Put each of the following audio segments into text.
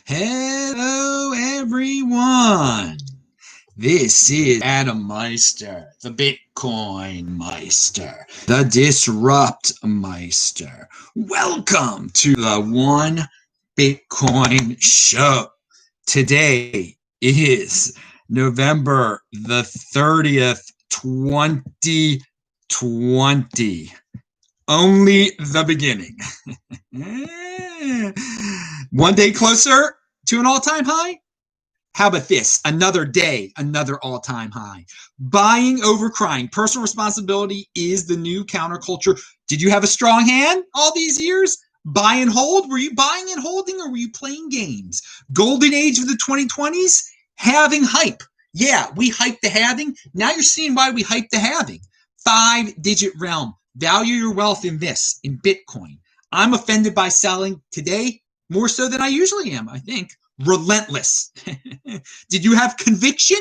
Hello, everyone. This is Adam Meister, the Bitcoin Meister, the Disrupt Meister. Welcome to the One Bitcoin Show. Today is November the 30th, 2020. Only the beginning. One day closer to an all-time high? How about this? Another day, another all-time high. Buying over crying. Personal responsibility is the new counterculture. Did you have a strong hand all these years? Buy and hold? Were you buying and holding, or were you playing games? Golden age of the 2020s? Halving hype. Yeah, we hyped the halving. Now you're seeing why we hyped the halving. 5-digit realm. Value your wealth in this, in Bitcoin. I'm offended by selling today more so than I usually am, I think. Relentless. Did you have conviction?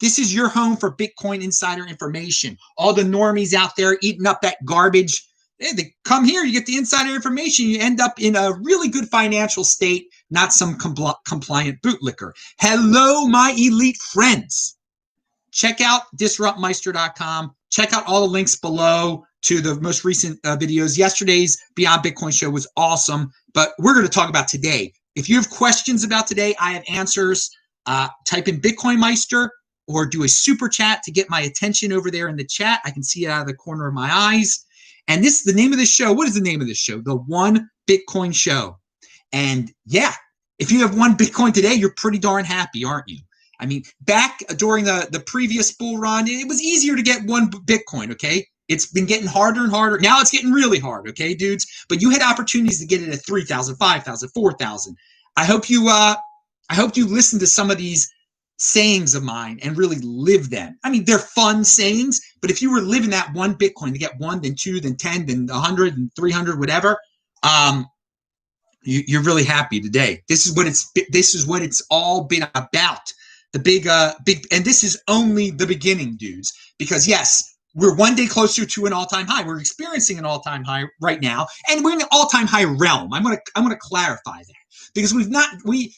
This is your home for Bitcoin insider information. All the normies out there eating up that garbage, they come here, you get the insider information, you end up in a really good financial state, not some compliant bootlicker. Hello, my elite friends. Check out disruptmeister.com. Check out all the links below to the most recent videos. Yesterday's Beyond Bitcoin show was awesome, but we're going to talk about today. If you have questions about today, I have answers. Type in BitcoinMeister or do a super chat to get my attention over there in the chat. I can see it out of the corner of my eyes. And this is the name of this show. What is the name of this show? The One Bitcoin Show. And yeah, if you have one Bitcoin today, you're pretty darn happy, aren't you? I mean, back during the previous bull run, it was easier to get one Bitcoin, okay? It's been getting harder and harder. Now it's getting really hard, okay, dudes? But you had opportunities to get it at 3,000, 5,000, 4,000. I hope you listen to some of these sayings of mine and really live them. I mean, they're fun sayings, but if you were living that one Bitcoin to get one, then two, then 10, then 100, and 300, whatever, you're really happy today. This is what it's all been about. The big, and this is only the beginning, dudes. Because yes, we're one day closer to an all-time high. We're experiencing an all-time high right now, and we're in an all-time high realm. I'm gonna clarify that because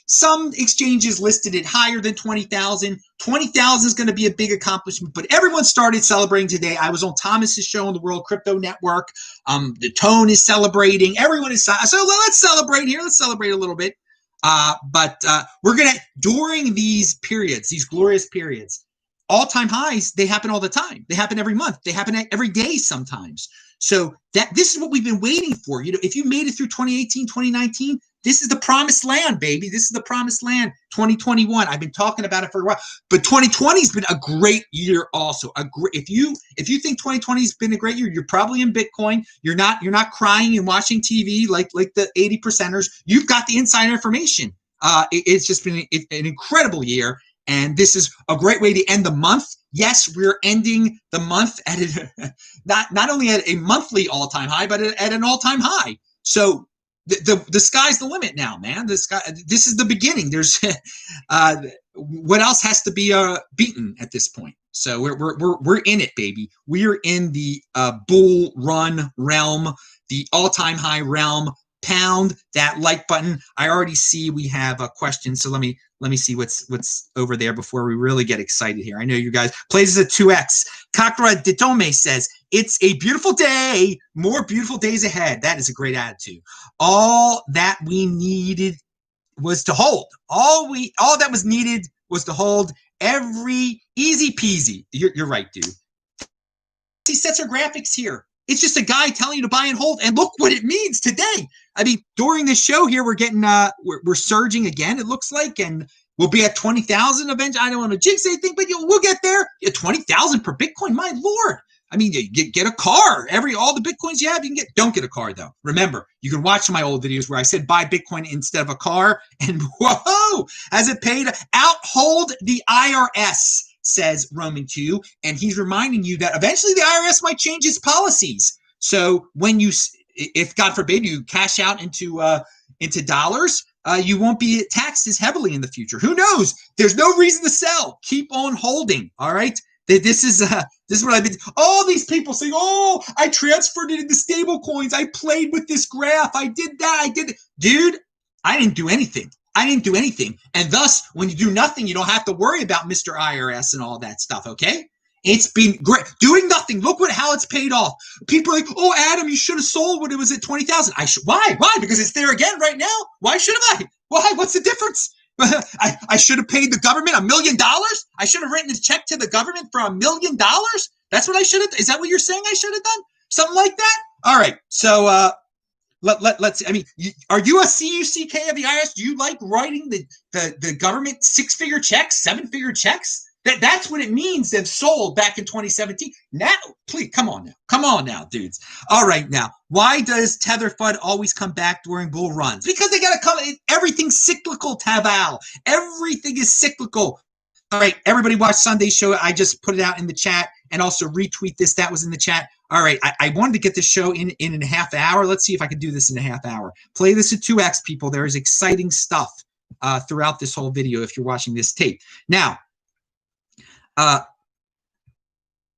some exchanges listed it higher than 20,000. 20,000 is going to be a big accomplishment, but everyone started celebrating today. I was on Thomas's show on the World Crypto Network. The Tone is celebrating. Everyone is so let's celebrate here. Let's celebrate a little bit. But we're going to, during these periods, these glorious periods, all-time highs, they happen all the time. They happen every month. They happen every day sometimes. So this is what we've been waiting for. You know, if you made it through 2018, 2019, this is the promised land, baby. This is the promised land. 2021. I've been talking about it for a while, but 2020 has been a great year also. If you think 2020 has been a great year, you're probably in Bitcoin. You're not crying and watching TV like the 80%ers. You've got the insider information. It's just been an incredible year, and this is a great way to end the month. Yes, we're ending the month at not only at a monthly all-time high, but at an all-time high. So the sky's the limit now, man. This is the beginning. There's what else has to be beaten at this point? So we're in it, baby. We're in the bull run realm, the all-time high realm. Pound that like button. I already see we have a question, so let me see what's over there before we really get excited here. I know you guys. Plays as a 2x. Kakra Ditome says, it's a beautiful day. More beautiful days ahead. That is a great attitude. All that we needed was to hold. All that was needed was to hold. Every easy peasy. You're right, dude. He sets our graphics here. It's just a guy telling you to buy and hold, and look what it means today. I mean, during this show here, we're getting we're surging again. It looks like, and we'll be at 20,000 eventually. I don't want to jinx anything, but we'll get there. 20,000 per Bitcoin, my lord! I mean, you get a car. All the Bitcoins you have, you can get. Don't get a car though. Remember, you can watch my old videos where I said buy Bitcoin instead of a car, and whoa, has it paid out? Hold the IRS. Says Roman Q, and he's reminding you that eventually the IRS might change its policies. So when if God forbid you cash out into dollars, you won't be taxed as heavily in the future. Who knows? There's no reason to sell. Keep on holding. All right. This is what I've been. All these people saying, "Oh, I transferred it into stable coins. I played with this graph. I did that. I did." Dude, I didn't do anything. I didn't do anything. And thus, when you do nothing, you don't have to worry about Mr. IRS and all that stuff, okay? It's been great. Doing nothing. Look how it's paid off. People are like, oh, Adam, you should have sold when it was at 20,000. Why? Why? Because it's there again right now. Why should I? Why? What's the difference? I should have paid the government $1 million. I should have written a check to the government for $1 million. That's what I should have. Is that what you're saying I should have done? Something like that? All right. So, let's. I mean, are you a CUCK of the IRS? Do you like writing the government 6-figure checks, 7-figure checks? That's what it means. They've sold back in 2017. Now, please come on now, dudes. All right, now, why does Tether FUD always come back during bull runs? Because they gotta come. Everything's cyclical, Taval. Everything is cyclical. All right, everybody watch Sunday's show. I just put it out in the chat and also retweet this. That was in the chat. All right, I wanted to get this show in a half hour. Let's see if I can do this in a half hour. Play this at 2x, people. There is exciting stuff throughout this whole video if you're watching this tape. Now,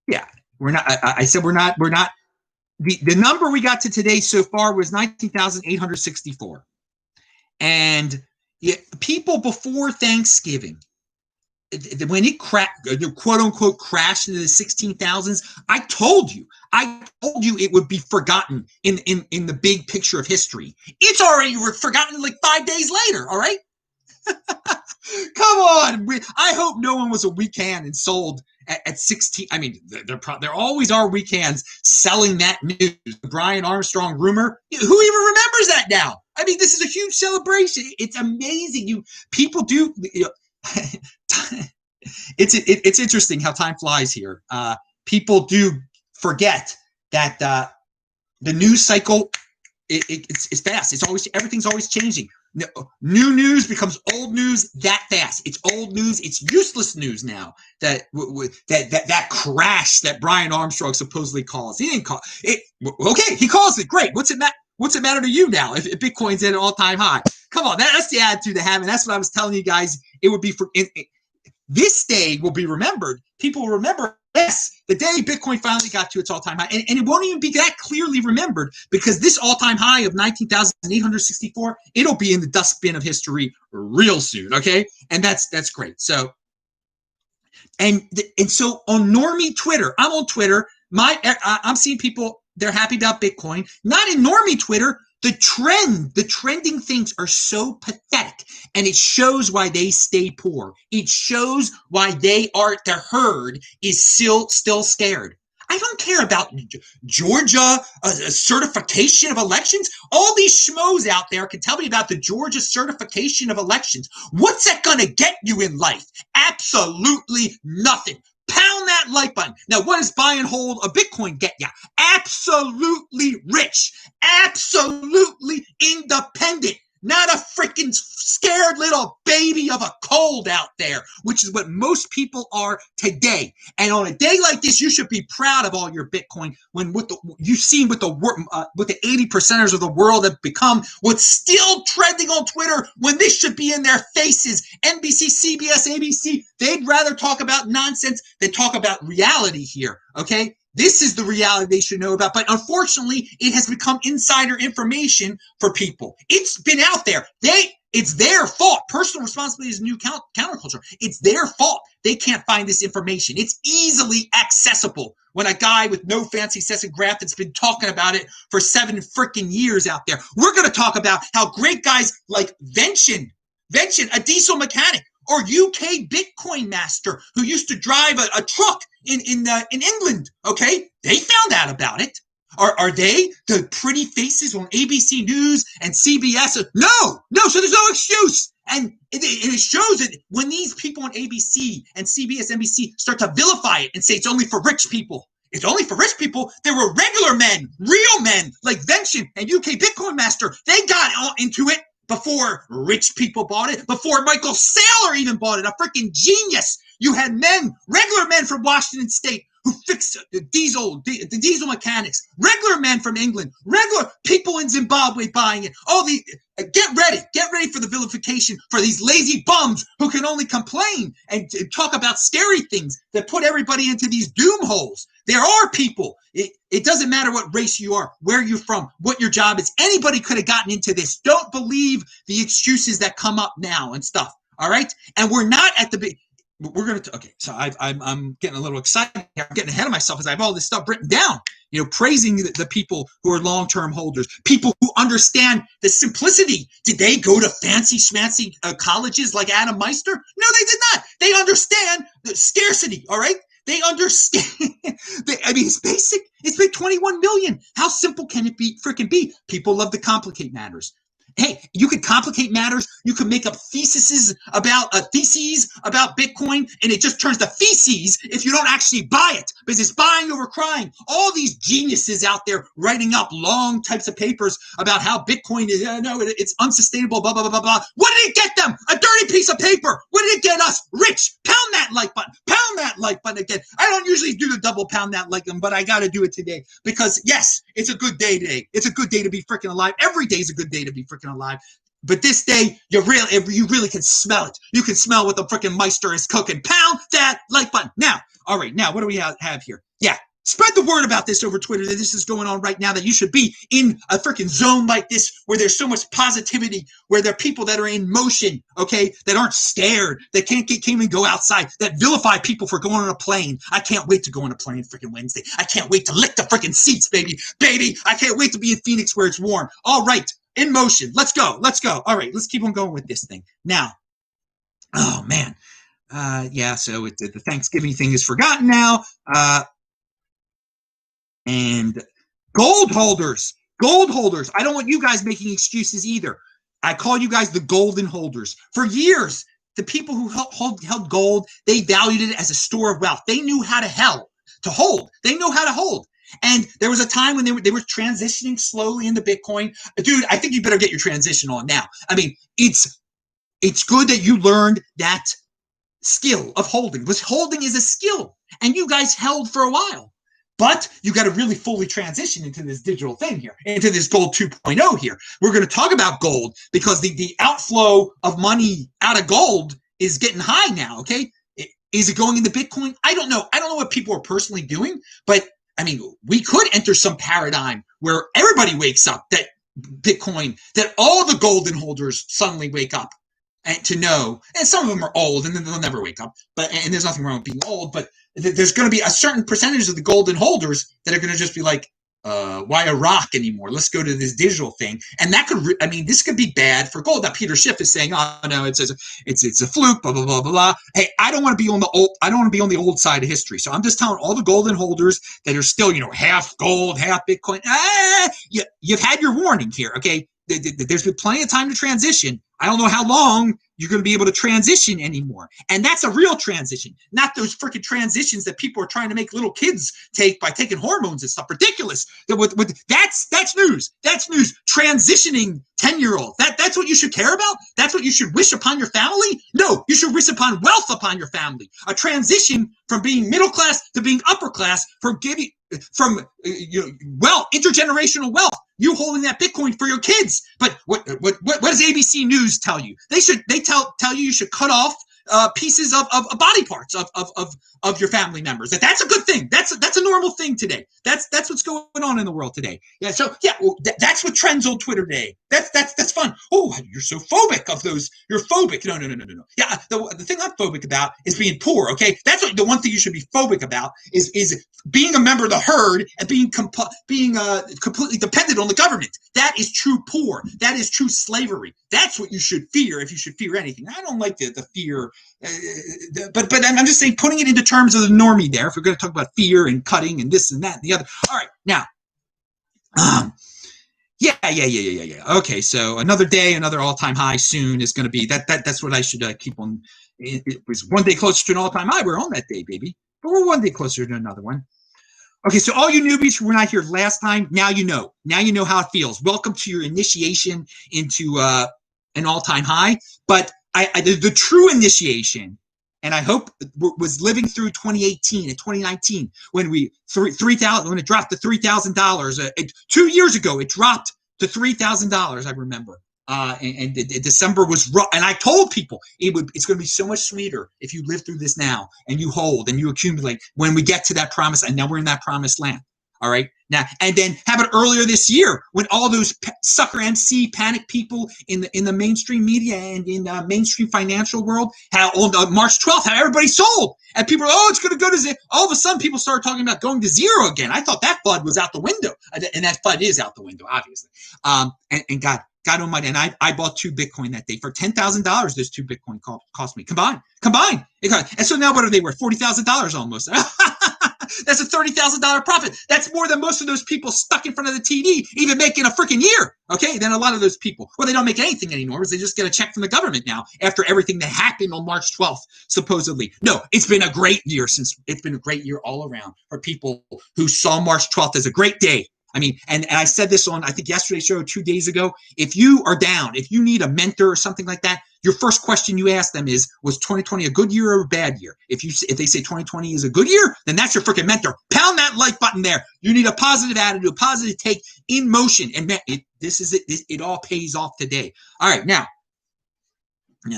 yeah, we're not. I said we're not. The number we got to today so far was 19,864, and people before Thanksgiving, when it cracked, quote unquote, crashed into the 16,000s, I told you it would be forgotten in the big picture of history. It's already forgotten like 5 days later. All right. Come on. I hope no one was a weak hand and sold at 16. I mean, there always are weak hands selling that news. The Brian Armstrong rumor. Who even remembers that now? I mean, this is a huge celebration. It's amazing. People do. It's interesting how time flies here. People do forget that the news cycle it's fast. Everything's always changing. New news becomes old news that fast. It's old news. It's useless news now. That crash that Brian Armstrong supposedly caused. He didn't call it. Okay, he calls it. Great. What's it matter to you now if Bitcoin's at an all-time high? Come on, that's the attitude to have, and that's what I was telling you guys. It would be this day will be remembered. People will remember, yes, the day Bitcoin finally got to its all-time high. And it won't even be that clearly remembered because this all-time high of 19,864, it'll be in the dustbin of history real soon, okay? And that's great. So, and so on normie Twitter, I'm on Twitter. I'm seeing people, they're happy about Bitcoin. Not in normie Twitter. The trending things are so pathetic, and it shows why they stay poor. It shows why their herd is still scared. I don't care about Georgia, certification of elections. All these schmoes out there can tell me about the Georgia certification of elections. What's that going to get you in life? Absolutely nothing. Pound that like button. Now, what does buy and hold a Bitcoin get you? Absolutely rich. Absolutely independent. Not a freaking scared little baby of a cold out there, which is what most people are today. And on a day like this, you should be proud of all your Bitcoin. When you've seen what the 80%ers of the world have become, what's still trending on Twitter when this should be in their faces. NBC, CBS, ABC, they'd rather talk about nonsense than talk about reality here. Okay. This is the reality they should know about. But unfortunately, it has become insider information for people. It's been out there. It's their fault. Personal responsibility is a new counterculture. It's their fault. They can't find this information. It's easily accessible when a guy with no fancy sense of graph that's been talking about it for 7 freaking years out there. We're going to talk about how great guys like Vention, a diesel mechanic, or UK BitcoinMeister, who used to drive a truck in England, okay? They found out about it. Are they the pretty faces on ABC News and CBS? No, so there's no excuse. And it shows that when these people on ABC and CBS, NBC start to vilify it and say it's only for rich people, it's only for rich people. There were regular men, real men like Vention and UK BitcoinMeister. They got into it before rich people bought it, before Michael Saylor even bought it, a freaking genius. You had regular men from Washington State who fix the diesel mechanics, regular men from England, regular people in Zimbabwe buying it. All the get ready for the vilification for these lazy bums who can only complain and talk about scary things that put everybody into these doom holes. There are people. It doesn't matter what race you are, where you're from, what your job is. Anybody could have gotten into this. Don't believe the excuses that come up now and stuff. All right, and we're not at the big. We're gonna. Okay, so I'm getting a little excited here. I'm getting ahead of myself as I have all this stuff written down. Praising the people who are long-term holders, people who understand the simplicity. Did they go to fancy schmancy colleges like Adam Meister? No, they did not. They understand the scarcity. All right. They understand. It's basic. It's been 21 million. How simple can it be? Freaking be. People love to complicate matters. Hey, you could complicate matters. You could make up theses about Bitcoin, and it just turns to feces if you don't actually buy it, because it's buying over crying. All these geniuses out there writing up long types of papers about how Bitcoin is it's unsustainable. Blah blah blah blah blah. What did it get them? A dirty piece of paper. What did it get us? Rich. Pound that like button. Pound that like button again. I don't usually do the double pound that like button, but I got to do it today because yes, it's a good day today. It's a good day to be freaking alive. Every day is a good day to be freaking alive, but this day you really can smell it. You can smell what the freaking Meister is cooking. Pound that like button now. All right, now what do we have here? Yeah, spread the word about this over Twitter that this is going on right now, that you should be in a freaking zone like this where there's so much positivity, where there are people that are in motion, okay, that aren't scared, that can't even go outside, that vilify people for going on a plane. I can't wait to go on a plane freaking Wednesday. I can't wait to lick the freaking seats, baby. I can't wait to be in Phoenix where it's warm. All right, in motion. Let's go. All right, let's keep on going with this thing. Now, oh man. So the Thanksgiving thing is forgotten now. And gold holders. I don't want you guys making excuses either. I call you guys the golden holders. For years, the people who held gold, they valued it as a store of wealth. They knew how to hold. They know how to hold. And there was a time when they were transitioning slowly into Bitcoin. Dude, I think you better get your transition on now. I mean, it's good that you learned that skill of holding. Because holding is a skill. And you guys held for a while. But you got to really fully transition into this digital thing here, into this gold 2.0 here. We're going to talk about gold because the outflow of money out of gold is getting high now, okay? Is it going into Bitcoin? I don't know. I don't know what people are personally doing, but I mean, we could enter some paradigm where everybody wakes up that Bitcoin, that all the golden holders suddenly wake up and to know, and some of them are old and then they'll never wake up, and there's nothing wrong with being old, but there's going to be a certain percentage of the golden holders that are going to just be like, why a rock anymore? Let's go to this digital thing. And that could, this could be bad for gold. Now, Peter Schiff is saying, oh no, it's a fluke, blah, blah, blah, blah, blah. Hey, I don't want to be on the old side of history. So I'm just telling all the golden holders that are still, half gold, half Bitcoin. You've had your warning here. Okay. There's been plenty of time to transition. I don't know how long you're going to be able to transition anymore. And that's a real transition, not those freaking transitions that people are trying to make little kids take by taking hormones and stuff. Ridiculous. That's news. That's news. Transitioning 10-year-olds. That's what you should care about? That's what you should wish upon your family? No, you should wish upon wealth upon your family. A transition from being middle class to being upper class, from wealth, intergenerational wealth. You holding that Bitcoin for your kids. But what does ABC News tell you? They tell you should cut off pieces of body parts of your family members. That's a good thing. That's a normal thing today. That's what's going on in the world today. Yeah. So yeah, that's what trends on Twitter today. That's fun. Oh, you're so phobic of those. You're phobic. No. Yeah. The thing I'm phobic about is being poor. Okay. That's what the one thing you should be phobic about is being a member of the herd and being completely dependent on the government. That is true poor. That is true slavery. That's what you should fear if you should fear anything. I don't like the fear, but I'm just saying, putting it into terms of the normie there, if we're going to talk about fear and cutting and this and that and the other. All right, now, yeah. Okay, so another day, another all-time high soon is going to be that's what I should keep on. It was one day closer to an all-time high. We're on that day, baby, but we're one day closer to another one. Okay, so all you newbies who were not here last time, now you know. Now you know how it feels. Welcome to your initiation into an all-time high. But the true initiation and I hope was living through 2018 and 2019 when when it dropped to $3,000. 2 years ago, it dropped to $3,000. I remember. And December was rough. And I told people it's going to be so much sweeter if you live through this now and you hold and you accumulate when we get to that promise. And now we're in that promised land. All right. Now, and then how about earlier this year when all those sucker MC panic people in the mainstream media and in the mainstream financial world, how on March 12th, how everybody sold and people are, it's going to go to zero. All of a sudden, people started talking about going to zero again. I thought that FUD was out the window, and that FUD is out the window, obviously. And God almighty, and I bought 2 Bitcoin that day for $10,000. Those 2 Bitcoin cost me combined. And so now what are they worth? $40,000 almost. That's a $30,000 profit. That's more than most of those people stuck in front of the TV even making a freaking year. Okay, then a lot of those people, well, they don't make anything anymore because they just get a check from the government now after everything that happened on March 12th, supposedly. No, it's been a great year all around for people who saw March 12th as a great day. I mean, and I said this on, I think, yesterday's show, 2 days ago. If you are down, if you need a mentor or something like that, your first question you ask them is, was 2020 a good year or a bad year? If they say 2020 is a good year, then that's your freaking mentor. Pound that like button there. You need a positive attitude, a positive take in motion. And it all pays off today. All right, now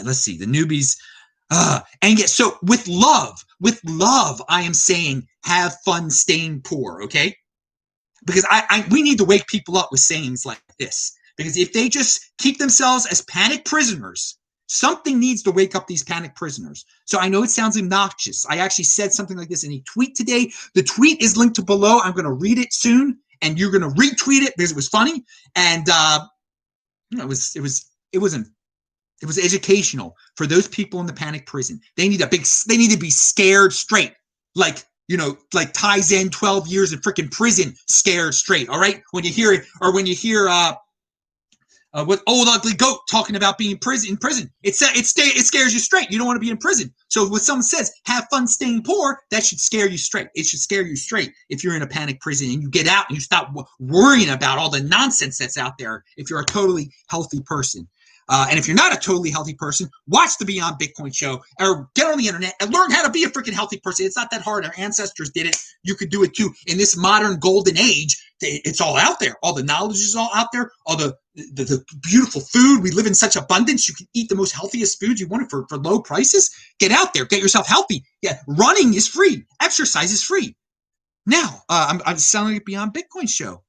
let's see. The newbies. So with love, I am saying have fun staying poor, okay? Because we need to wake people up with sayings like this. Because if they just keep themselves as panic prisoners, something needs to wake up these panic prisoners. So I know it sounds obnoxious. I actually said something like this in a tweet today. The tweet is linked to below. I'm going to read it soon, and you're going to retweet it because it was funny. And it was educational for those people in the panic prison. They need to be scared straight, like Ty Zen 12 years in freaking prison, scared straight. All right, when you hear it, or when you hear what old ugly goat talking about being in prison, it scares you straight. You don't want to be in prison. So when someone says have fun staying poor, that should scare you straight. It should scare you straight if you're in a panic prison and you get out and you stop worrying about all the nonsense that's out there. If you're a totally healthy person. And if you're not a totally healthy person, watch the Beyond Bitcoin show or get on the internet and learn how to be a freaking healthy person. It's not that hard. Our ancestors did it. You could do it too. In this modern golden age, it's all out there. All the knowledge is all out there. All the beautiful food. We live in such abundance. You can eat the most healthiest foods you want for low prices. Get out there. Get yourself healthy. Yeah, running is free. Exercise is free. Now, I'm selling it Beyond Bitcoin show.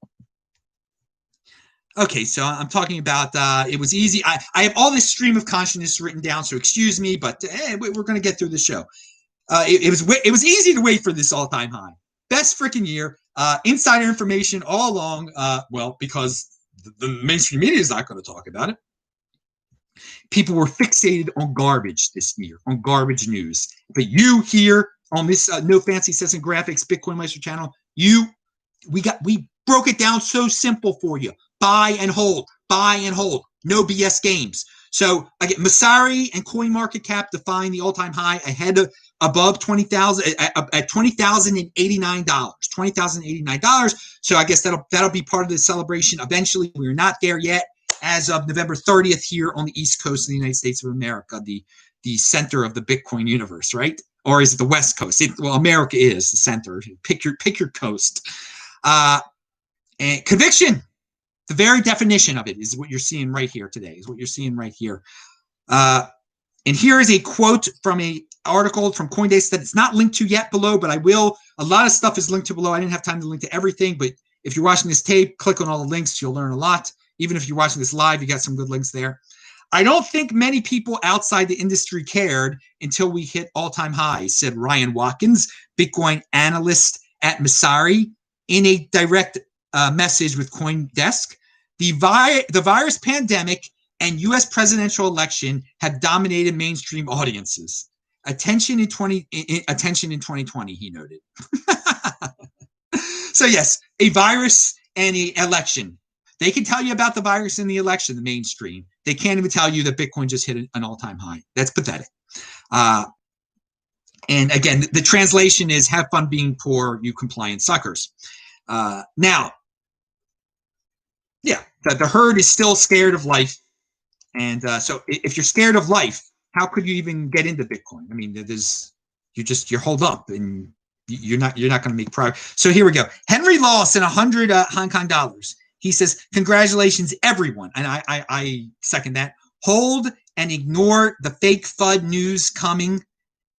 Okay, so I'm talking about it was easy. I have all this stream of consciousness written down, so excuse me, but we're going to get through the show. It was easy to wait for this all-time high. Best freaking year. Insider information all along. Because the mainstream media is not going to talk about it. People were fixated on garbage this year, on garbage news. But you here on this No Fancy Sets and Graphics BitcoinMeister channel, we broke it down so simple for you. Buy and hold. No BS games. So again, Masari and CoinMarketCap define the all-time high above 20,000 at $20,089. $20,089. So I guess that'll be part of the celebration. Eventually, we're not there yet. As of November 30th, here on the East Coast of the United States of America, the center of the Bitcoin universe, right? Or is it the West Coast? America is the center. Pick your coast. And conviction. The very definition of it is what you're seeing right here today, And here is a quote from an article from Coindesk that it's not linked to yet below, but I will. A lot of stuff is linked to below. I didn't have time to link to everything, but if you're watching this tape, click on all the links. You'll learn a lot. Even if you're watching this live, you got some good links there. I don't think many people outside the industry cared until we hit all-time highs, said Ryan Watkins, Bitcoin analyst at Masari, in a direct message with CoinDesk. The virus pandemic and U.S. presidential election have dominated mainstream audiences. Attention in 2020, he noted. So yes, a virus and an election. They can tell you about the virus and the election, the mainstream. They can't even tell you that Bitcoin just hit an all-time high. That's pathetic. And again, the translation is have fun being poor, you compliant suckers. Now, yeah, the herd is still scared of life. And so if you're scared of life, how could you even get into Bitcoin? I mean, you're holed up and you're not going to make progress. So here we go. Henry Lawson, 100 Hong Kong dollars. He says, congratulations, everyone. And I second that. Hold and ignore the fake FUD news coming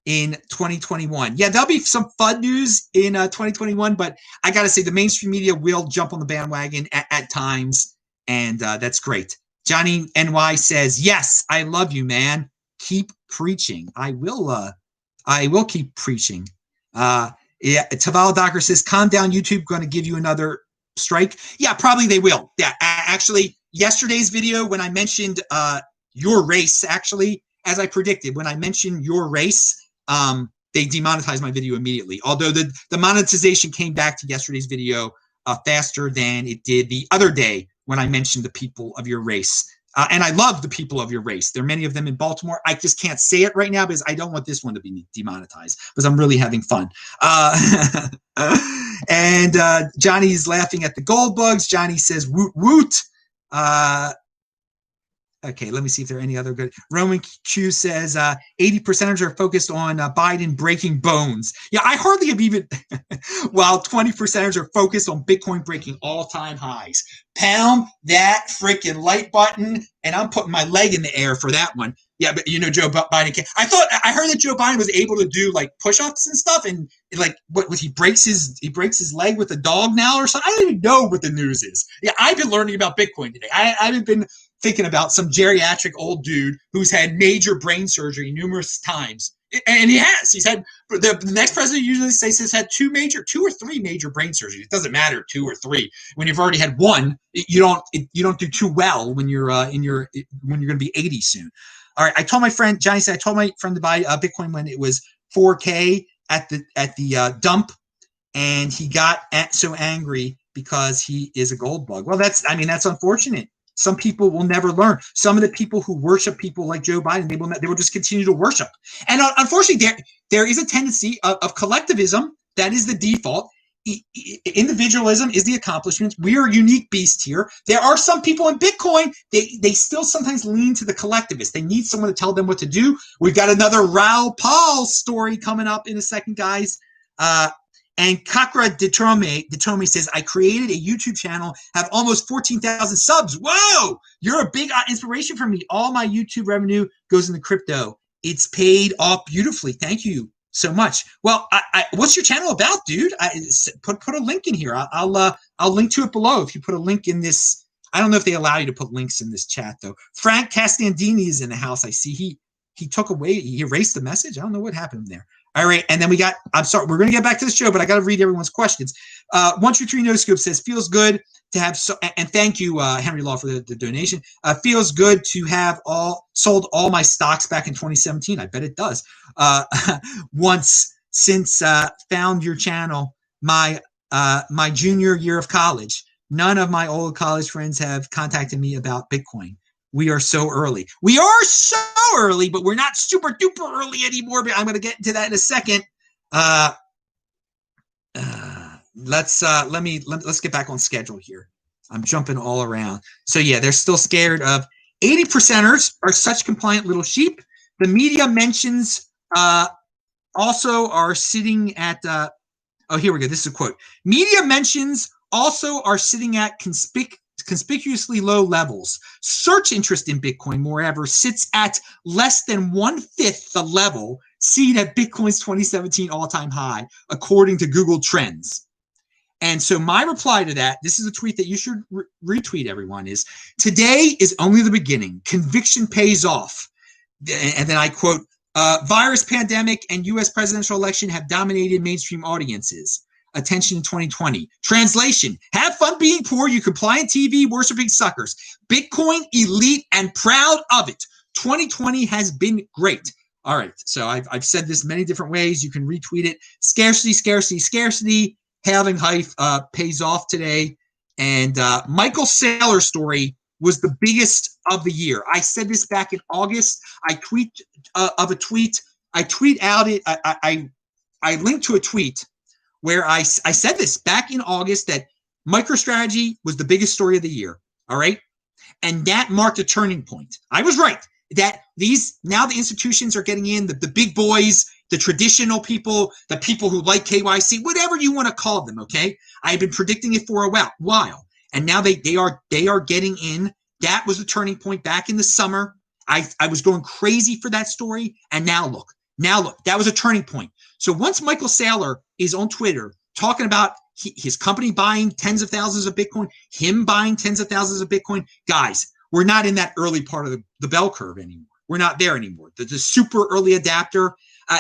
in 2021. Yeah, there'll be some FUD news in 2021, but I got to say the mainstream media will jump on the bandwagon at times, and that's great. Johnny NY says, yes, I love you, man. Keep preaching. I will keep preaching. Yeah, Taval Docker says, calm down, YouTube, going to give you another strike. Yeah, probably they will. Yeah, actually, yesterday's video when I mentioned your race, actually, as I predicted, when I mentioned your race, they demonetized my video immediately. Although the monetization came back to yesterday's video faster than it did the other day when I mentioned the people of your race. And I love the people of your race. There are many of them in Baltimore. I just can't say it right now because I don't want this one to be demonetized because I'm really having fun. And Johnny's laughing at the gold bugs. Johnny says, woot, woot. Okay, let me see if there are any other good. Roman Q says 80% are focused on Biden breaking bones. Yeah, I hardly have even, while 20% are focused on Bitcoin breaking all-time highs. Pound that freaking like button, and I'm putting my leg in the air for that one. Yeah, but Joe Biden. I heard that Joe Biden was able to do like push-ups and stuff, and like what he breaks his leg with a dog now or something. I don't even know what the news is. Yeah, I've been learning about Bitcoin today. I haven't been thinking about some geriatric old dude who's had major brain surgery numerous times. And he has. He's had the next president usually says has had two or three major brain surgeries. It doesn't matter 2 or 3. When you've already had one, you don't do too well when you're when you're going to be 80 soon. All right, I told my friend Johnny said I told my friend to buy Bitcoin when it was 4K at the dump, and he got so angry because he is a gold bug. Well, that's unfortunate. Some people will never learn. Some of the people who worship people like Joe Biden, they will just continue to worship. And unfortunately, there is a tendency of collectivism. That is the default. Individualism is the accomplishment. We are a unique beast here. There are some people in Bitcoin, they still sometimes lean to the collectivist. They need someone to tell them what to do. We've got another Raoul Pal story coming up in a second, guys. And Kakra Detome says, I created a YouTube channel, have almost 14,000 subs. Whoa! You're a big inspiration for me. All my YouTube revenue goes into crypto. It's paid off beautifully. Thank you so much. Well, what's your channel about, dude? Put a link in here. I'll link to it below if you put a link in this. I don't know if they allow you to put links in this chat, though. Frank Castandini is in the house. I see he took away, he erased the message. I don't know what happened there. All right, and then I'm sorry, we're going to get back to the show, but I got to read everyone's questions. 123 No Scoop says, feels good to have, and thank you, Henry Law, for the donation. Feels good to have sold all my stocks back in 2017. I bet it does. Once since found your channel, my junior year of college. None of my old college friends have contacted me about Bitcoin. We are so early. We are so early, but we're not super duper early anymore. But I'm going to get into that in a second. Let's get back on schedule here. I'm jumping all around. So yeah, they're still scared of 80%ers are such compliant little sheep. The media mentions also are sitting at. Oh, here we go. This is a quote. Media mentions also are sitting at conspicuously low levels. Search interest in Bitcoin, moreover, sits at less than 1/5 the level seen at Bitcoin's 2017 all-time high, according to Google Trends. And so my reply to that, this is a tweet that you should retweet, everyone, is today is only the beginning. Conviction pays off. And then I quote, virus pandemic and U.S. presidential election have dominated mainstream audiences. Attention in 2020. Translation, have fun being poor, you compliant TV worshiping suckers. Bitcoin elite and proud of it. 2020 has been great. All right, so I've said this many different ways. You can retweet it. Scarcity, scarcity, scarcity. Halving hype pays off today. And Michael Saylor story was the biggest of the year. I said this back in August. I tweet out it. I linked to a tweet where I said this back in August that MicroStrategy was the biggest story of the year, all right? And that marked a turning point. I was right. that now the institutions are getting in, the big boys, the traditional people, the people who like KYC, whatever you want to call them, okay? I've been predicting it for a while, and now they are getting in. That was the turning point back in the summer. I was going crazy for that story, and now look, that was a turning point. So once Michael Saylor is on Twitter talking about his company buying tens of thousands of Bitcoin, him buying tens of thousands of Bitcoin, guys, we're not in that early part of the bell curve anymore. We're not there anymore. The super early adapter.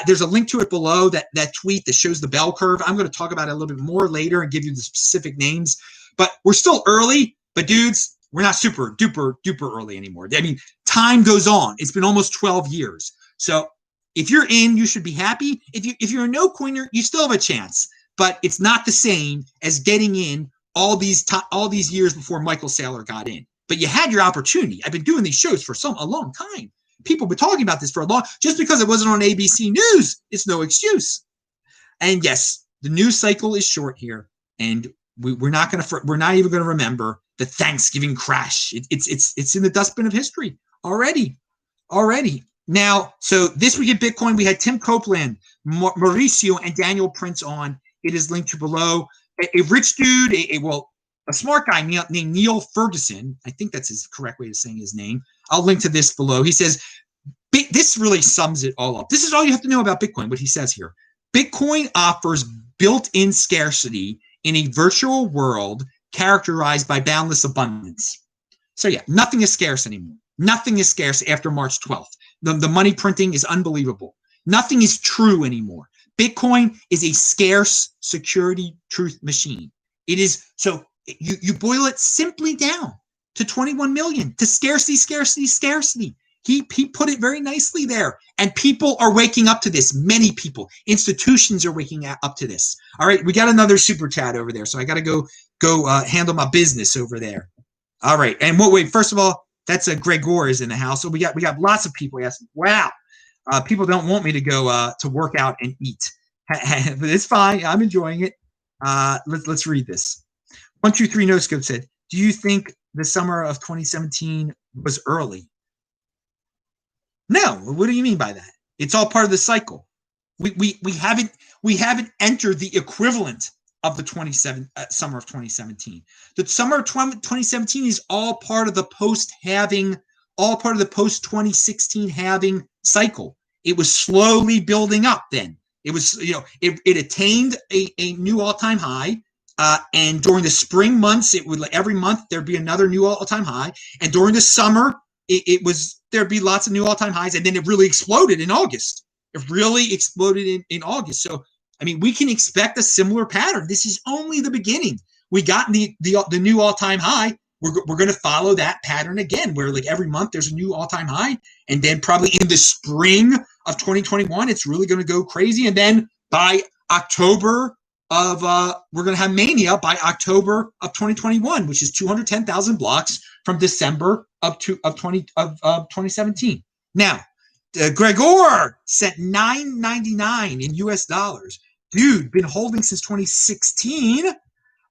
There's a link to it below, that tweet that shows the bell curve. I'm going to talk about it a little bit more later and give you the specific names. But we're still early. But dudes, we're not super duper early anymore. I mean, time goes on. It's been almost 12 years. So if you're in, you should be happy. If you're a no coiner, you still have a chance. But it's not the same as getting in all these years before Michael Saylor got in. But you had your opportunity. I've been doing these shows for a long time. People have been talking about this for a long. Just because it wasn't on ABC News, it's no excuse. And yes, the news cycle is short here, and we're not even going to remember the Thanksgiving crash. It's in the dustbin of history already. Now, so this week in Bitcoin, we had Tim Copeland, Mauricio, and Daniel Prince on. It is linked to below. A rich dude, a smart guy named Neil Ferguson. I think that's his correct way of saying his name. I'll link to this below. He says, this really sums it all up. This is all you have to know about Bitcoin, what he says here. Bitcoin offers built-in scarcity in a virtual world characterized by boundless abundance. So yeah, nothing is scarce anymore. Nothing is scarce after March 12th. The money printing is unbelievable. Nothing is true anymore. Bitcoin is a scarce security truth machine. It is, so you boil it simply down to 21 million, to scarcity. He put it very nicely there. And people are waking up to this. Many people, institutions are waking up to this. All right, we got another super chat over there. So I got to go handle my business over there. All right. And wait, first of all, that's Gregor is in the house. So we got lots of people asking, wow, people don't want me to go to work out and eat. But it's fine. I'm enjoying it. Let's read this. 123 No Scope said, do you think the summer of 2017 was early? No. What do you mean by that? It's all part of the cycle. We haven't entered the equivalent of the summer of 2017. The summer of 2017 is all part of the post-halving, all part of the post-2016 halving cycle. It was slowly building up then. It was, it attained a new all-time high. And during the spring months, it would, every month there'd be another new all-time high. And during the summer, there'd be lots of new all-time highs. And then it really exploded in August. It really exploded in August. So, I mean, we can expect a similar pattern. This is only the beginning. We got the new all-time high. We're going to follow that pattern again, where like every month there's a new all-time high. And then probably in the spring of 2021, it's really going to go crazy. And then by October of, we're going to have mania by October of 2021, which is 210,000 blocks from December of 2017. Now, Gregor sent $9.99 in US dollars. Dude, been holding since 2016.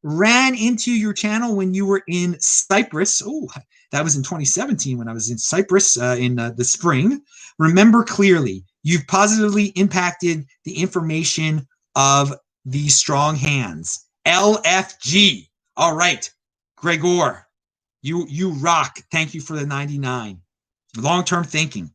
Ran into your channel when you were in Cyprus. Oh, that was in 2017 when I was in Cyprus in the spring. Remember clearly, you've positively impacted the information of these strong hands. LFG. All right, Gregor, you rock. Thank you for the 99. Long-term thinking.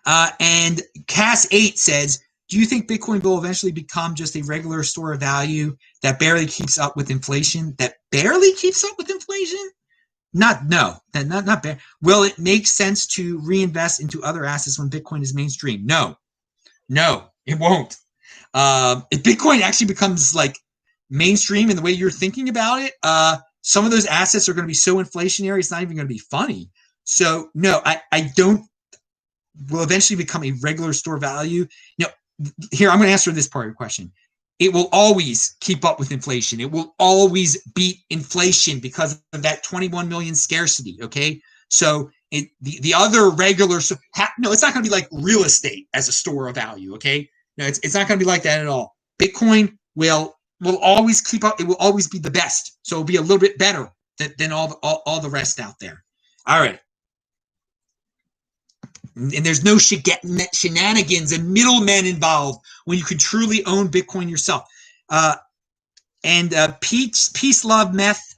And Cass8 says, do you think Bitcoin will eventually become just a regular store of value that barely keeps up with inflation? That barely keeps up with inflation? Not barely. Will it make sense to reinvest into other assets when Bitcoin is mainstream? No, it won't. If Bitcoin actually becomes like mainstream in the way you're thinking about it, some of those assets are going to be so inflationary, it's not even going to be funny. So no, I don't. Will eventually become a regular store value. Here, I'm going to answer this part of your question. It will always keep up with inflation. It will always beat inflation because of that 21 million scarcity, okay? So the other regular, no, it's not going to be like real estate as a store of value, okay? No, it's not going to be like that at all. Bitcoin will always keep up. It will always be the best. So it'll be a little bit better than all the rest out there. All right. And there's no shenanigans and middlemen involved when you can truly own Bitcoin yourself. And Peace Love Meth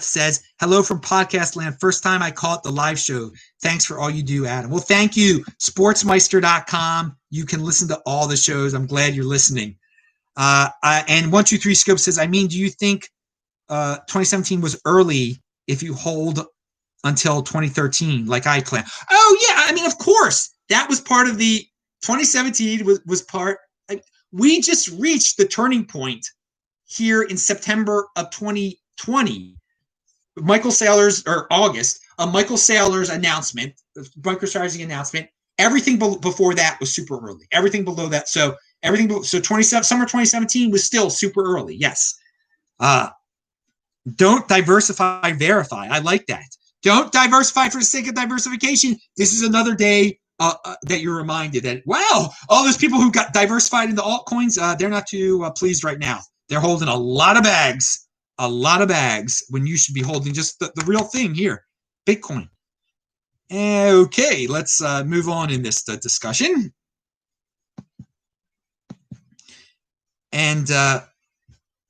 says, hello from podcast land. First time I caught the live show. Thanks for all you do, Adam. Well, thank you. Sportsmeister.com. You can listen to all the shows. I'm glad you're listening. And 123 Scope says, I mean, do you think 2017 was early if you hold until 2013 like I plan? Oh, yeah. I mean, of course. That was part of the 2017 was part. We just reached the turning point here in September of 2020. Michael Saylor's, or August, Michael Saylor's announcement, MicroStrategy announcement. Everything before that was super early. Everything below that. So summer 2017 was still super early. Yes. Don't diversify, verify. I like that. Don't diversify for the sake of diversification. This is another day that you're reminded that, wow, all those people who got diversified into altcoins, they're not too pleased right now. They're holding a lot of bags when you should be holding just the real thing here, Bitcoin. Okay, let's move on in this discussion. And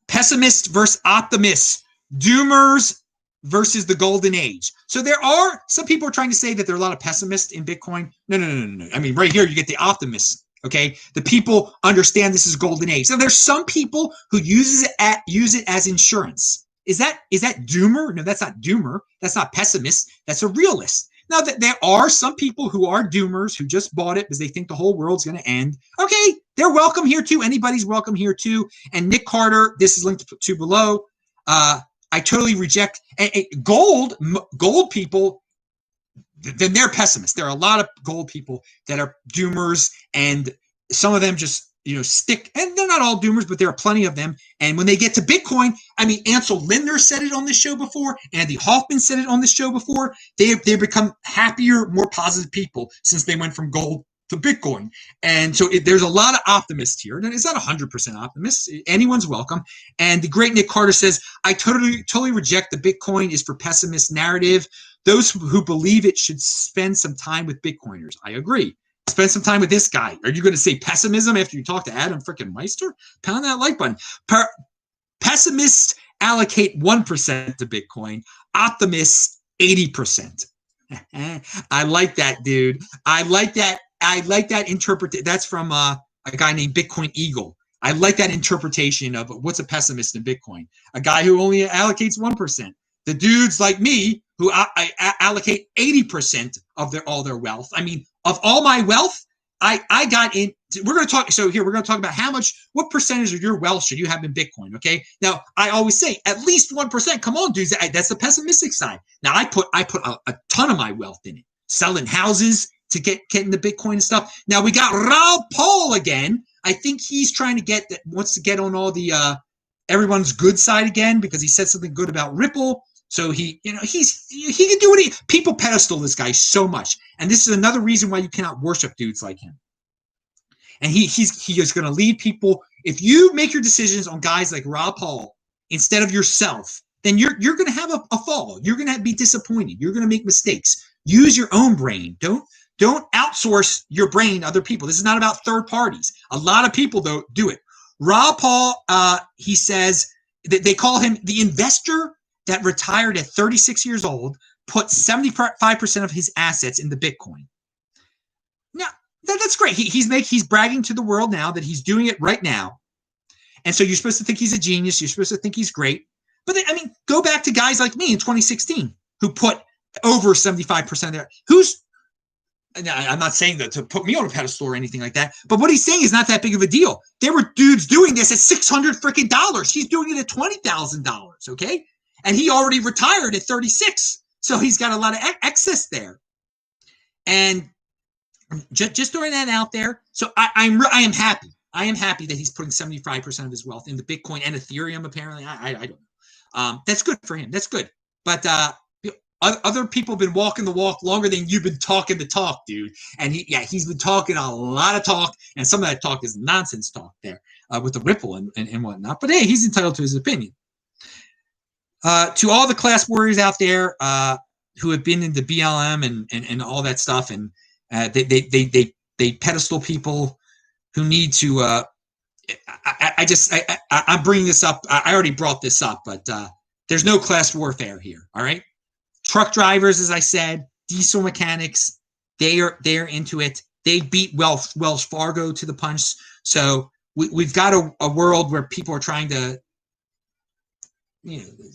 pessimist versus optimist, doomers versus the golden age. So there are some people are trying to say that there are a lot of pessimists in Bitcoin. No. I mean, right here you get the optimists. Okay, the people understand this is golden age. So there's some people who use it as insurance. Is that doomer? No, that's not doomer. That's not pessimist. That's a realist. Now, that there are some people who are doomers who just bought it because they think the whole world's going to end. Okay, they're welcome here too. Anybody's welcome here too. And Nick Carter, this is linked to below. I totally reject gold people. Then they're pessimists. There are a lot of gold people that are doomers, and some of them just stick. And they're not all doomers, but there are plenty of them. And when they get to Bitcoin, I mean, Ansel Lindner said it on this show before. Andy Hoffman said it on this show before. They've become happier, more positive people since they went from gold to Bitcoin. And so there's a lot of optimists here. And it's not 100% optimists. Anyone's welcome. And the great Nick Carter says, I totally reject the Bitcoin is for pessimist narrative. Those who believe it should spend some time with Bitcoiners. I agree. Spend some time with this guy. Are you going to say pessimism after you talk to Adam freaking Meister? Pound that like button. Pessimists allocate 1% to Bitcoin. Optimists, 80%. I like that, dude. I like that interpretation. That's from a guy named Bitcoin Eagle. I like that interpretation of what's a pessimist in Bitcoin. A guy who only allocates 1%. The dudes like me who I allocate 80% of all their wealth. I mean, of all my wealth, I got in. We're going to talk. So here we're going to talk about what percentage of your wealth should you have in Bitcoin? Okay. Now I always say at least 1%. Come on, dudes. That's the pessimistic side. Now I put a ton of my wealth in it, selling houses to get into Bitcoin and stuff. Now we got Raoul Pal again. I think he's trying to wants to get on all the everyone's good side again because he said something good about Ripple. So he can do what people pedestal this guy so much. And this is another reason why you cannot worship dudes like him. And he is going to lead people. If you make your decisions on guys like Raoul Pal instead of yourself, then you're going to have a fall. You're going to be disappointed. You're going to make mistakes. Use your own brain. Don't outsource your brain to other people. This is not about third parties. A lot of people though do it. Raoul Pal, he says that they call him the investor that retired at 36 years old, put 75% of his assets into Bitcoin. Now, that's great. He's bragging to the world now that he's doing it right now. And so you're supposed to think he's a genius. You're supposed to think he's great. But go back to guys like me in 2016 who put over 75% there. I'm not saying that to put me on a pedestal or anything like that, but what he's saying is not that big of a deal. There were dudes doing this at $600 freaking dollars. He's doing it at $20,000. Okay. And he already retired at 36. So he's got a lot of excess there. And just throwing that out there. So I am happy. I am happy that he's putting 75% of his wealth into Bitcoin and Ethereum, apparently. I don't know. That's good for him. That's good. But other people have been walking the walk longer than you've been talking the talk, dude. And he's been talking a lot of talk. And some of that talk is nonsense talk there with the Ripple and whatnot. But hey, he's entitled to his opinion. To all the class warriors out there, who have been into BLM and all that stuff, and they pedestal people who need to. I'm bringing this up. I already brought this up, but there's no class warfare here. All right, truck drivers, as I said, diesel mechanics, they're into it. They beat Wells Fargo to the punch. So we've got a world where people are trying to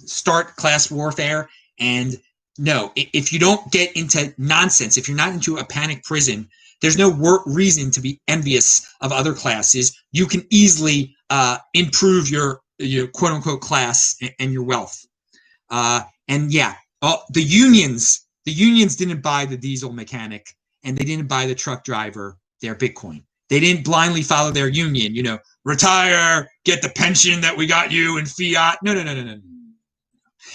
start class warfare. And no, if you don't get into nonsense, if you're not into a panic prison, there's no reason to be envious of other classes. You can easily improve your quote unquote class and your wealth. And yeah, the unions didn't buy the diesel mechanic, and they didn't buy the truck driver their Bitcoin. They didn't blindly follow their union, retire, get the pension that we got you in fiat. No.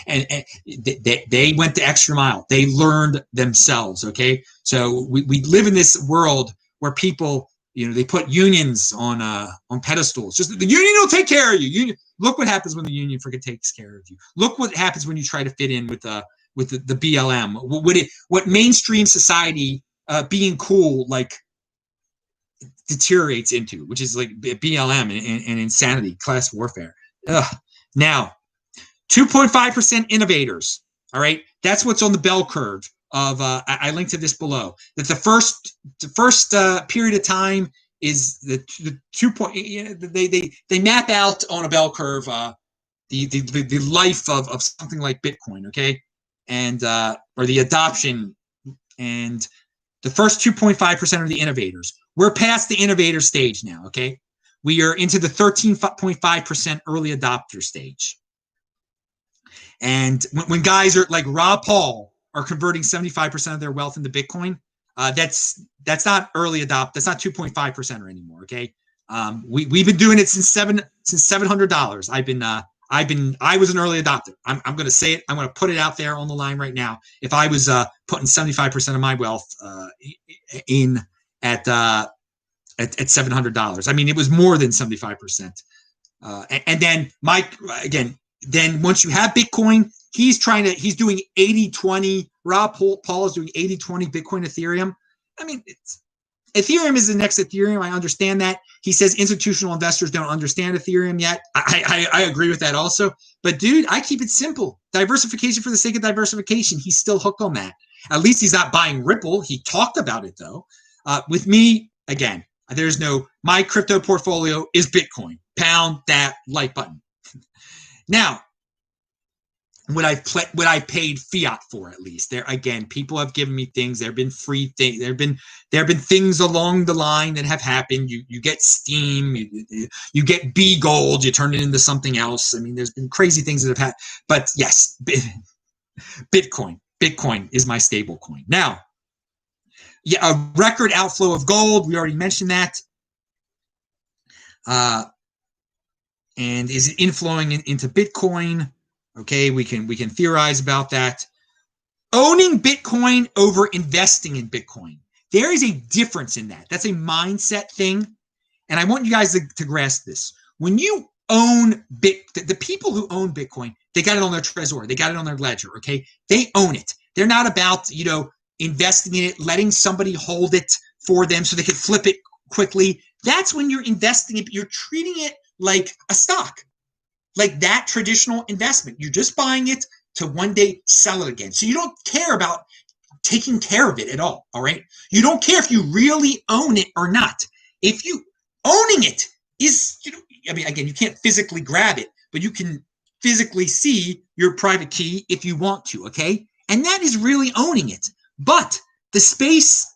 And they went the extra mile. They learned themselves. Okay, so we live in this world where people, they put unions on pedestals. Just the union will take care of you. Look what happens when the union freaking takes care of you. Look what happens when you try to fit in with the BLM. What mainstream society being cool deteriorates into, which is like BLM and insanity, class warfare. Ugh. Now, 2.5% innovators. All right, that's what's on the bell curve of. I linked to this below. That the first period of time is the 2 point. They map out on a bell curve the life of something like Bitcoin. Okay, and or the adoption, and the first 2.5% are the innovators. We're past the innovator stage now. Okay, we are into the 13.5% early adopter stage. And when guys are like Raoul Pal are converting 75% of their wealth into Bitcoin, that's not early adopt. That's not 2.5% anymore. Okay, we've been doing it since $700. I was an early adopter. I'm going to say it. I'm going to put it out there on the line right now. If I was putting 75% of my wealth in at $700, I mean it was more than 75%. And then Then once you have Bitcoin, he's doing 80-20. Raoul Pal is doing 80-20 Bitcoin Ethereum. I mean, Ethereum is the next Ethereum. I understand that. He says institutional investors don't understand Ethereum yet. I agree with that also. But dude, I keep it simple. Diversification for the sake of diversification. He's still hooked on that. At least he's not buying Ripple. He talked about it though. With me, again, my crypto portfolio is Bitcoin. Pound that like button. Now, what I paid fiat for, at least there again, people have given me things. There have been free things. There have been things along the line that have happened. You get Steam, you get B Gold, you turn it into something else. I mean, there's been crazy things that have happened. But yes, Bitcoin is my stable coin. Now, yeah, a record outflow of gold. We already mentioned that. And is it inflowing into Bitcoin? Okay, we can theorize about that. Owning Bitcoin over investing in Bitcoin. There is a difference in that. That's a mindset thing. And I want you guys to grasp this. When you own the people who own Bitcoin, they got it on their Trezor. They got it on their ledger, okay? They own it. They're not about, investing in it, letting somebody hold it for them so they can flip it quickly. That's when you're investing it. You're treating it like a stock, like that traditional investment. You're just buying it to one day sell it again. So you don't care about taking care of it at all right? You don't care if you really own it or not. If you owning it is, again, you can't physically grab it, but you can physically see your private key if you want to, okay? And that is really owning it. But the space,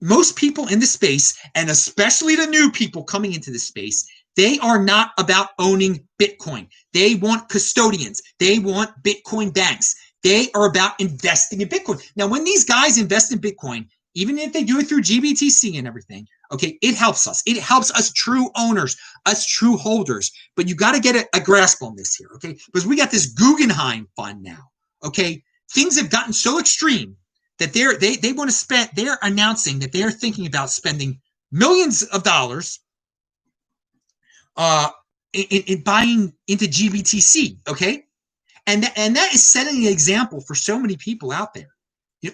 most people in the space, and especially the new people coming into the space, they are not about owning Bitcoin. They want custodians. They want Bitcoin banks. They are about investing in Bitcoin. Now, when these guys invest in Bitcoin, even if they do it through GBTC and everything, okay, it helps us. It helps us true owners, us true holders. But you got to get a grasp on this here, okay? Because we got this Guggenheim fund now, okay? Things have gotten so extreme that they want to spend. They're announcing that they're thinking about spending millions of dollars in buying into GBTC, okay? And that is setting an example for so many people out there.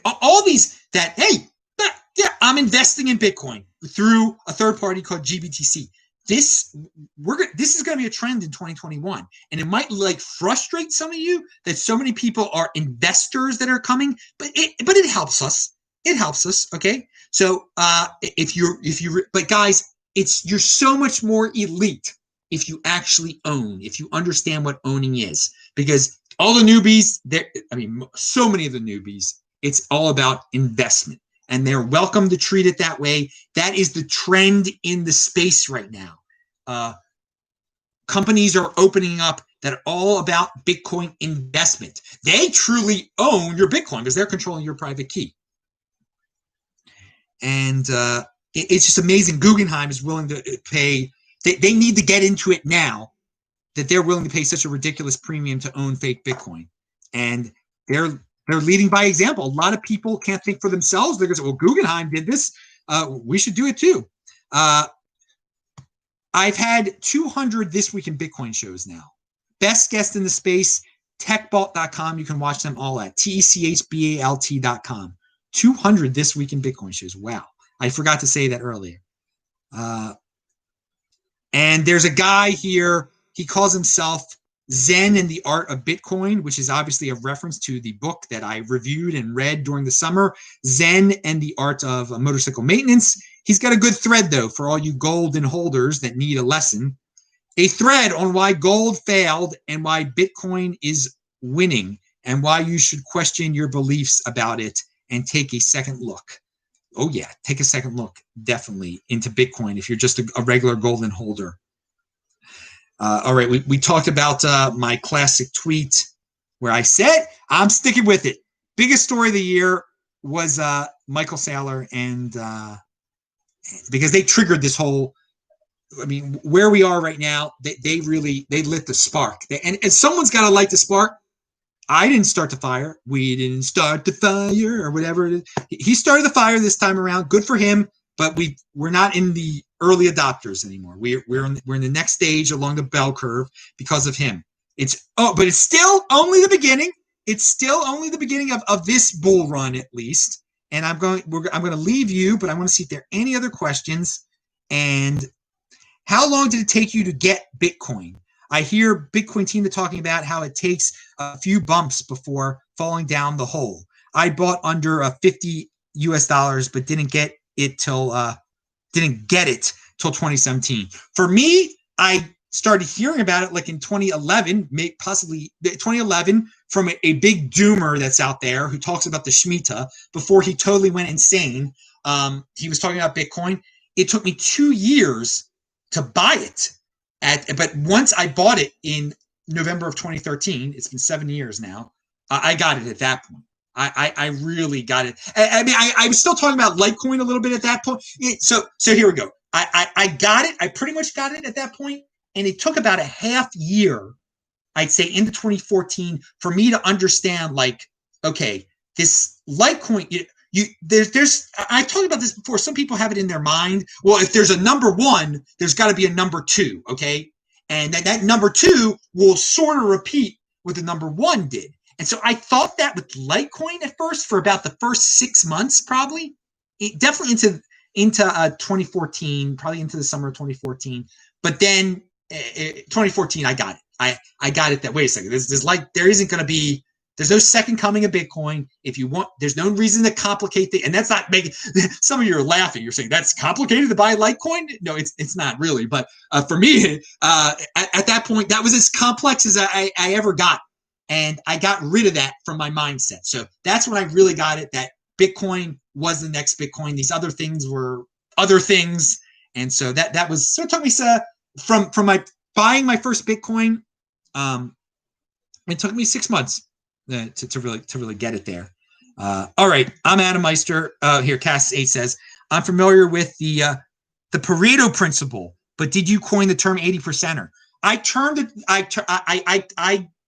All these that, hey, yeah, I'm investing in Bitcoin through a third party called GBTC. This is going to be a trend in 2021, and it might like frustrate some of you that so many people are investors that are coming, but it helps us. It helps us. Okay, so but guys, you're so much more elite if you actually own, if you understand what owning is, because all the newbies, so many of the newbies, it's all about investment, and they're welcome to treat it that way. That is the trend in the space right now. Companies are opening up that are all about Bitcoin investment. They truly own your Bitcoin because they're controlling your private key. And it's just amazing. Guggenheim is willing to pay. They need to get into it now, that they're willing to pay such a ridiculous premium to own fake Bitcoin. And they're leading by example. A lot of people can't think for themselves. They're going to say, well, Guggenheim did this. We should do it too. I've had 200 This Week in Bitcoin shows now. Best guest in the space, techbalt.com. You can watch them all at techbalt.com. 200 This Week in Bitcoin shows. Wow. I forgot to say that earlier. And there's a guy here. He calls himself Zen and the Art of Bitcoin, which is obviously a reference to the book that I reviewed and read during the summer, Zen and the Art of Motorcycle Maintenance. He's got a good thread, though, for all you golden holders that need a lesson. A thread on why gold failed and why Bitcoin is winning, and why you should question your beliefs about it and take a second look. Oh, yeah, take a second look, definitely, into Bitcoin if you're just a regular golden holder. All right, we talked about my classic tweet where I said, I'm sticking with it. Biggest story of the year was Michael Saylor, and because they triggered this whole, where we are right now, they lit the spark. And someone's got to light the spark. I didn't start the fire. We didn't start the fire, or whatever it is. He started the fire this time around. Good for him. But we're not in the early adopters anymore. We're in the next stage along the bell curve because of him. But it's still only the beginning. It's still only the beginning of this bull run, at least. And I'm going to leave you, but I want to see if there are any other questions. And how long did it take you to get Bitcoin? I hear Bitcoin team talking about how it takes a few bumps before falling down the hole. I bought under $50 US, but didn't get it till 2017. For me, I started hearing about it like in 2011, possibly 2011, from a big doomer that's out there who talks about the Shemitah before he totally went insane. He was talking about Bitcoin. It took me 2 years to buy it, but once I bought it in November of 2013, it's been 7 years now. I got it at that point. I really got it. I was still talking about Litecoin a little bit at that point. So here we go. I got it. I pretty much got it at that point, and it took about a half year, I'd say, into 2014 for me to understand, like, okay, this Litecoin. There's I talked about this before. Some people have it in their mind. Well, if there's a number one, there's got to be a number two. Okay, and that number two will sort of repeat what the number one did. And so I thought that with Litecoin at first for about the first 6 months, probably, definitely into 2014, probably into the summer of 2014. But then 2014, I got it. I got it that, wait a second, there's no second coming of Bitcoin. If you want, there's no reason to complicate and that's not making, some of you are laughing. You're saying that's complicated to buy Litecoin. No, it's not really. But for me, at that point, that was as complex as I ever got. And I got rid of that from my mindset. So that's when I really got it, that Bitcoin was the next Bitcoin. These other things were other things. And so that was, so it took me from my buying my first Bitcoin, it took me 6 months to really get it there. All right, I'm Adam Meister. Here, Cass8 says, I'm familiar with the Pareto Principle, but did you coin the term 80%er? I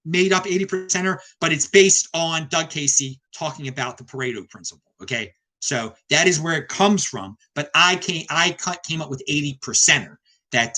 made up 80%er, but it's based on Doug Casey talking about the Pareto Principle. Okay, so that is where it comes from. But I came up with 80%er. That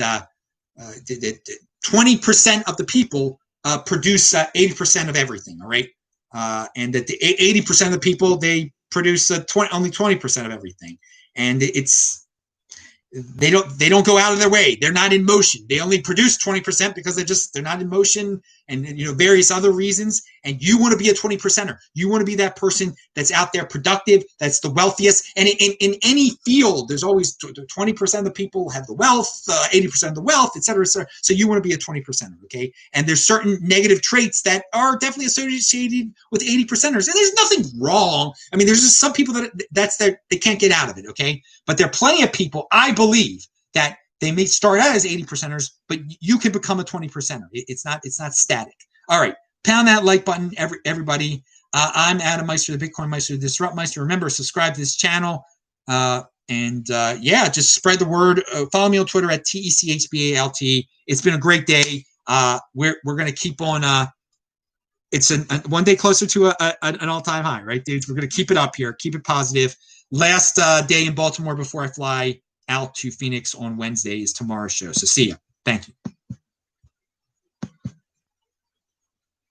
20% of the people produce 80% of everything. All right, and that the 80% of the people, they produce only 20% of everything, and they don't go out of their way. They're not in motion. They only produce 20% because they're not in motion, and various other reasons. And you want to be a 20%er. You want to be that person that's out there productive, that's the wealthiest. And in any field, there's always 20% of the people have the wealth, 80% of the wealth, et cetera, et cetera. So you want to be a 20%er, okay? And there's certain negative traits that are definitely associated with 80%ers. And there's nothing wrong. I mean, there's just some people they can't get out of it, okay? But there are plenty of people, I believe, that they may start out as 80%ers, but you can become a 20%er. It's not static. All right, pound that like button, everybody. I'm Adam Meister, the BitcoinMeister, the Disrupt Meister. Remember, subscribe to this channel, and just spread the word. Follow me on Twitter at TECHBALT. It's been a great day. We're going to keep on. It's one day closer to an all-time high, right, dudes? We're going to keep it up here, keep it positive. Last day in Baltimore before I fly out to Phoenix on Wednesday is tomorrow's show. So see ya. Thank you.